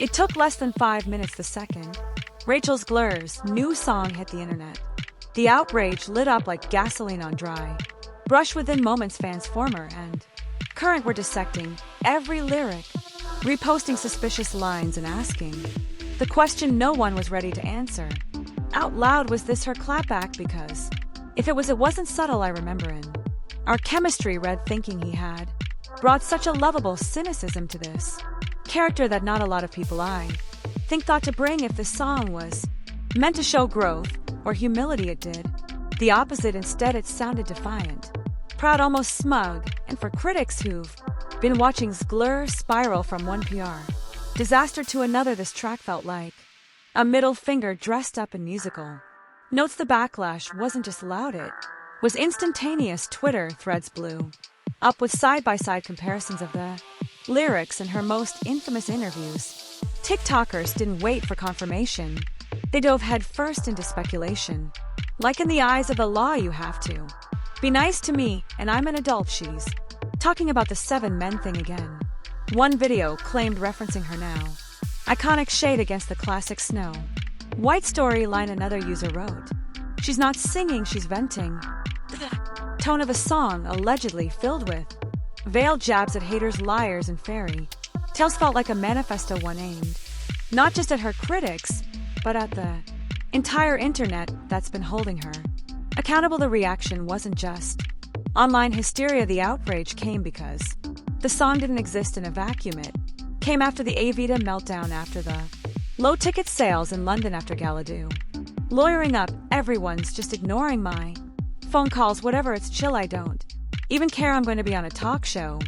It took less than 5 minutes the second Rachel Zegler's new song hit the internet. The outrage lit up like gasoline on dry. Brush within moments, fans former and current were dissecting every lyric, reposting suspicious lines and asking the question no one was ready to answer out loud: was this her clapback? Because if it was, it wasn't subtle. I remember in our chemistry read thinking he had brought such a lovable cynicism to this character that not a lot of people I think thought to bring. If this song was meant to show growth or humility, it did the opposite. Instead, it sounded defiant, proud, almost smug. And for critics who've been watching Zegler spiral from one PR disaster to another, this track felt like a middle finger dressed up in musical notes. The backlash wasn't just loud, it was instantaneous. Twitter threads blew up with side-by-side comparisons of the lyrics and her most infamous interviews. TikTokers didn't wait for confirmation. They dove headfirst into speculation. Like, in the eyes of the law, you have to be nice to me, and I'm an adult. She's talking about the 7 men thing again. One video claimed referencing her now iconic shade against the classic snow white storyline. Another user wrote, she's not singing, she's venting. The tone of a song allegedly filled with veiled jabs at haters, liars, and fairy tales felt like a manifesto, one aimed not just at her critics, but at the entire internet that's been holding her accountable. The reaction wasn't just online hysteria. The outrage came because the song didn't exist in a vacuum. It came after the Avita meltdown, after the low ticket sales in London, after Galadoo lawyering up everyone's just ignoring my phone calls. Whatever, it's chill, I don't even care. I'm going to be on a talk show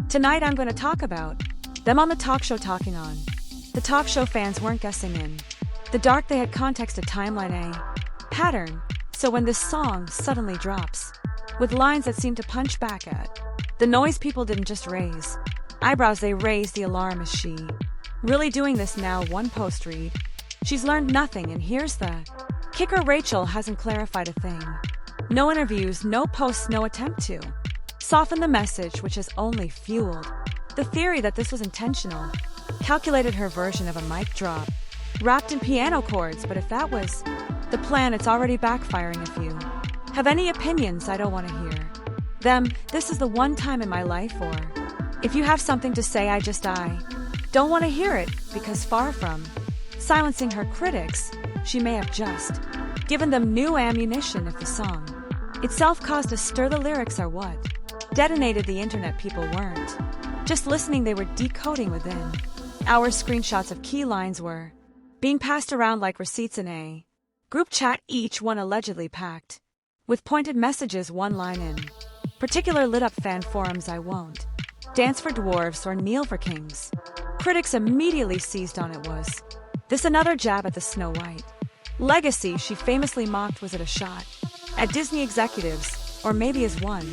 tonight. I'm going to talk about them on the talk show. Talking on the talk show, fans weren't guessing in the dark. They had context, a timeline, a pattern. So when this song suddenly drops with lines that seem to punch back at the noise, people didn't just raise eyebrows, they raised the alarm. Is she really doing this now? One post read, she's learned nothing. And here's the kicker, Rachel hasn't clarified a thing. No interviews, no posts, no attempt to soften the message, which has only fueled the theory that this was intentional, calculated, her version of a mic drop wrapped in piano chords. But if that was the plan, it's already backfiring. If you have any opinions, I don't want to hear them. This is the one time in my life, or if you have something to say, I don't want to hear it. Because far from silencing her critics, she may have just given them new ammunition. If the song itself caused a stir, the lyrics are what detonated the internet. People weren't just listening, they were decoding within hours. Screenshots of key lines were being passed around like receipts in a group chat, each one allegedly packed with pointed messages. One line in particular lit up fan forums: I won't dance for dwarves or kneel for kings. Critics immediately seized on it. Was this another jab at the Snow White legacy she famously mocked? Was it a shot at Disney executives? Or maybe, as one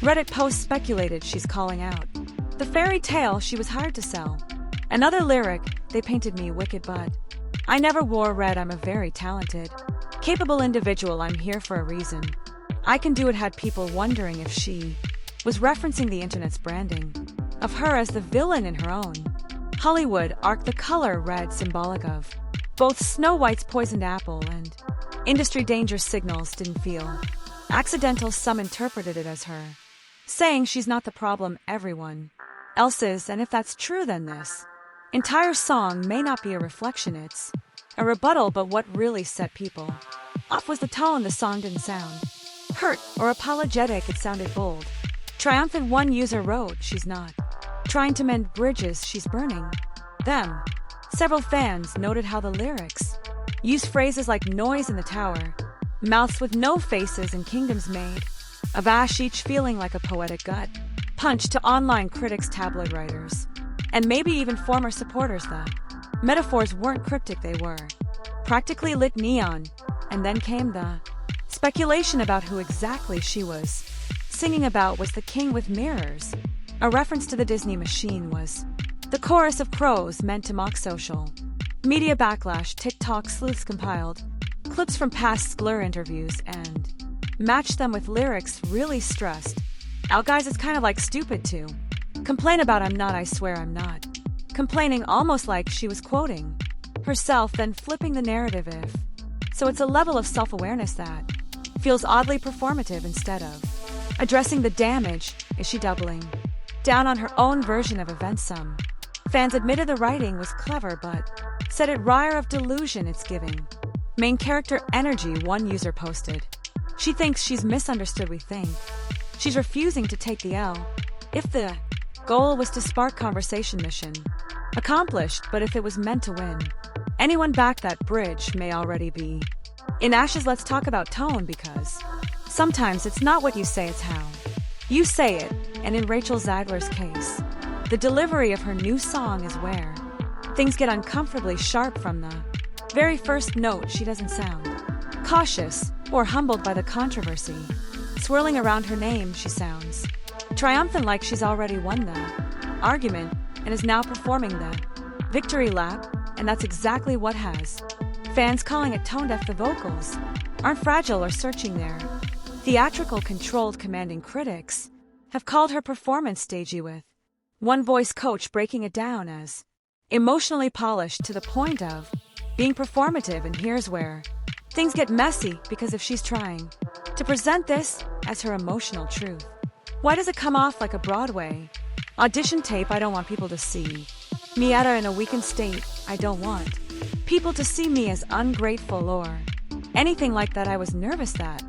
Reddit post speculated, she's calling out the fairy tale she was hired to sell. Another lyric, they painted me wicked, but I never wore red. I'm a very talented, capable individual. I'm here for a reason. I can do it. Had people wondering if she was referencing the internet's branding of her as the villain in her own Hollywood arc. The color red, symbolic of both Snow White's poisoned apple and industry danger signals, didn't feel accidental. Some interpreted it as her saying she's not the problem, everyone else is. And if that's true, then this entire song may not be a reflection, it's a rebuttal. But what really set people off was the tone. The song didn't sound hurt or apologetic, it sounded bold, triumphant. One user wrote, she's not trying to mend bridges, she's burning them. Several fans noted how the lyrics use phrases like noise in the tower, mouths with no faces, and kingdoms made of ash, each feeling like a poetic gut punch to online critics, tabloid writers, and maybe even former supporters. The metaphors weren't cryptic, they were practically lit neon. And then came the speculation about who exactly she was singing about. Was the king with mirrors a reference to the Disney machine? Was the chorus of crows meant to mock social media backlash? TikTok sleuths compiled clips from past Zegler interviews and matched them with lyrics really stressed out. Guys, it's kind of like stupid to complain about I'm not, I swear I'm not complaining almost like she was quoting herself, then flipping the narrative if. So it's a level of self-awareness that feels oddly performative. Instead of addressing the damage, is she doubling down on her own version of events? Some fans admitted the writing was clever but said it rare of delusion it's giving main character energy. One user posted, "She thinks she's misunderstood. We think she's refusing to take the L." If the goal was to spark conversation, mission accomplished, but if it was meant to win anyone back, that bridge may already be in ashes. Let's talk about tone, because sometimes it's not what you say, it's how you say it. And in Rachel Zegler's case, the delivery of her new song is where things get uncomfortably sharp. From the very first note, she doesn't sound cautious or humbled by the controversy swirling around her name. She sounds triumphant, like she's already won the argument and is now performing the victory lap, and that's exactly what has fans calling it tone deaf. The vocals aren't fragile or searching, their theatrical, controlled, commanding. Critics have called her performance stagey, with one voice coach breaking it down as emotionally polished to the point of being performative. And here's where things get messy, because if she's trying to present this as her emotional truth, why does it come off like a Broadway audition tape? I don't want people to see me in a weakened state. I don't want people to see me as ungrateful or anything like that. I was nervous that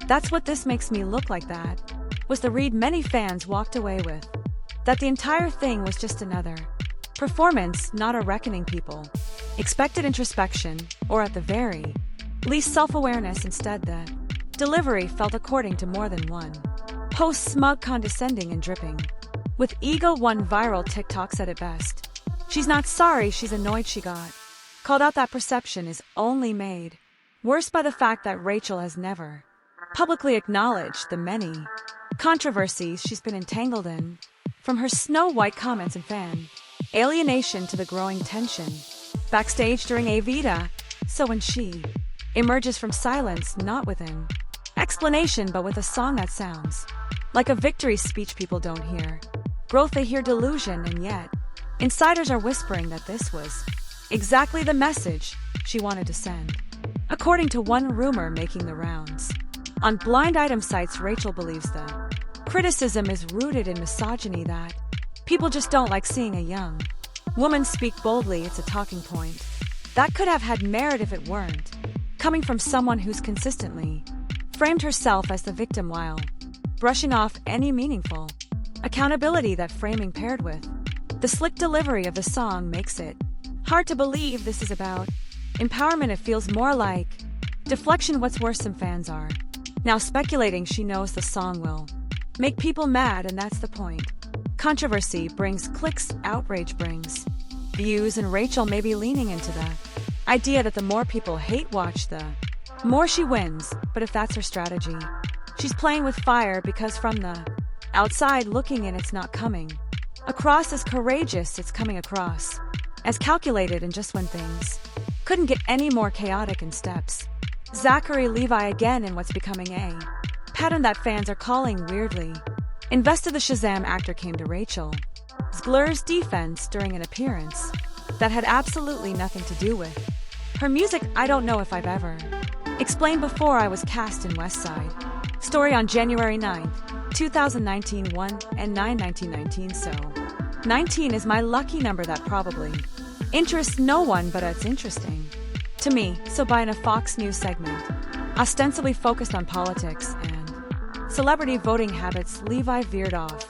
that's what this makes me look like. That was the read many fans walked away with, that the entire thing was just another performance, not a reckoning. People expected introspection, or at the very least self-awareness. Instead, the delivery felt, according to more than one post, smug, condescending, and dripping with ego. One viral TikTok said it best: "She's not sorry, she's annoyed she got called out." That perception is only made worse by the fact that Rachel has never publicly acknowledged the many controversies she's been entangled in, from her Snow White comments and fan alienation to the growing tension backstage during Evita. So when she emerges from silence, not with an explanation but with a song that sounds like a victory speech, people don't hear growth, they hear delusion. And yet insiders are whispering that this was exactly the message she wanted to send. According to one rumor making the rounds on blind item sites, Rachel believes the criticism is rooted in misogyny, that people just don't like seeing a young woman speak boldly. It's a talking point that could have had merit if it weren't coming from someone who's consistently framed herself as the victim while brushing off any meaningful accountability. That framing, paired with the slick delivery of the song, makes it hard to believe this is about empowerment. It feels more like deflection. What's worse, some fans are now speculating she knows the song will make people mad, and that's the point. Controversy brings clicks, outrage brings views, and Rachel may be leaning into the idea that the more people hate watch, the more she wins. But if that's her strategy, she's playing with fire, because from the outside looking in, it's not coming across as courageous, it's coming across as calculated. And just when things couldn't get any more chaotic, in steps Zachary Levi again in what's becoming a pattern that fans are calling weirdly invested. The Shazam actor came to Rachel Zegler's defense during an appearance that had absolutely nothing to do with her music. "I don't know if I've ever explained before. I was cast in West Side Story on January 9th, 2019, 1 and 9, 1919, so 19 is my lucky number. That probably interests no one, but it's interesting to me." So by in a Fox News segment ostensibly focused on politics and celebrity voting habits, Levi veered off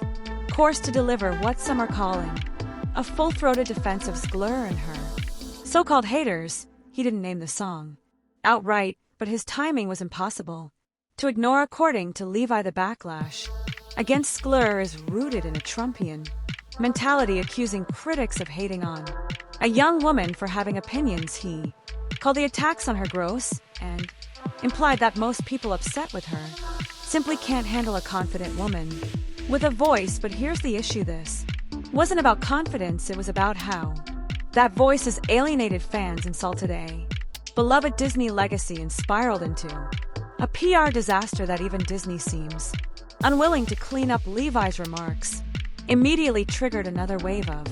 course to deliver what some are calling a full-throated defense of Zegler and her so-called haters. He didn't name the song outright, but his timing was impossible to ignore. According to Levi, the backlash against Zegler is rooted in a Trumpian mentality, accusing critics of hating on a young woman for having opinions. He called the attacks on her gross and implied that most people upset with her simply can't handle a confident woman with a voice. But here's the issue: this wasn't about confidence, it was about how that voice has alienated fans, insulted a beloved Disney legacy, and spiraled into a PR disaster that even Disney seems unwilling to clean up. Levi's remarks immediately triggered another wave of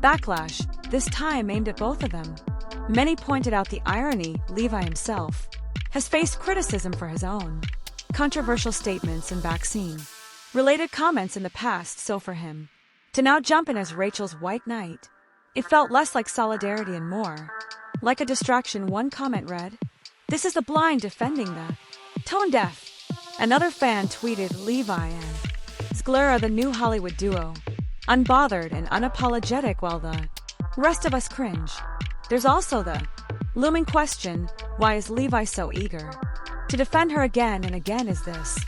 Backlash, this time aimed at both of them. Many pointed out the irony. Levi himself has faced criticism for his own controversial statements and vaccine related comments in the past, so for him to now jump in as Rachel's white knight, it felt less like solidarity and more like a distraction. One comment read, "This is the blind defending the tone deaf." Another fan tweeted, "Levi and Zegler are the new Hollywood duo, unbothered and unapologetic while the rest of us cringe." There's also the looming question, why is Levi so eager to defend her again and again? Is this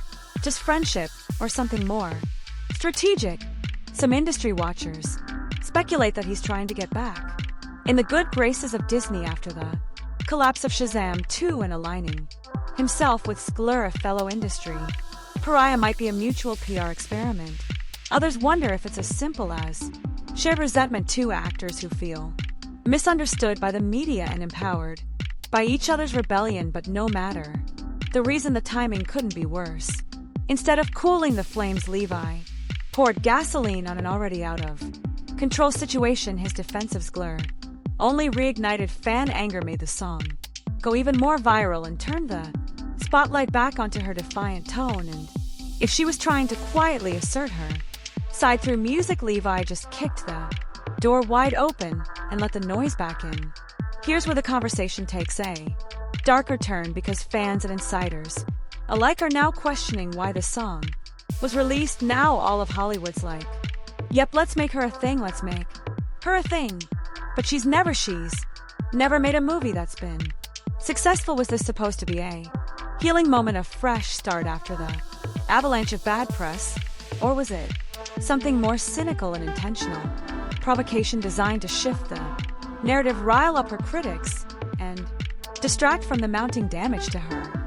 just friendship or something more strategic? Some industry watchers speculate that he's trying to get back in the good graces of Disney after the collapse of Shazam 2 and aligning himself with Zegler, a fellow industry pariah, might be a mutual PR experiment. Others wonder if it's as simple as shared resentment, two actors who feel misunderstood by the media and empowered by each other's rebellion. But no matter the reason, the timing couldn't be worse. Instead of cooling the flames, Levi poured gasoline on an already out of control situation. His defense of Zegler only reignited fan anger, made the song go even more viral, and turned the spotlight back onto her defiant tone. And if she was trying to quietly assert her side through music, Levi just kicked the door wide open and let the noise back in. Here's where the conversation takes a darker turn, because fans and insiders alike are now questioning why the song was released. Now all of Hollywood's like, yep, let's make her a thing, let's make her a thing. But she's never made a movie that's been successful. Was this supposed to be a healing moment, a fresh start after the avalanche of bad press? Or was it something more cynical and intentional provocation designed to shift the narrative, rile up her critics, and distract from the mounting damage to her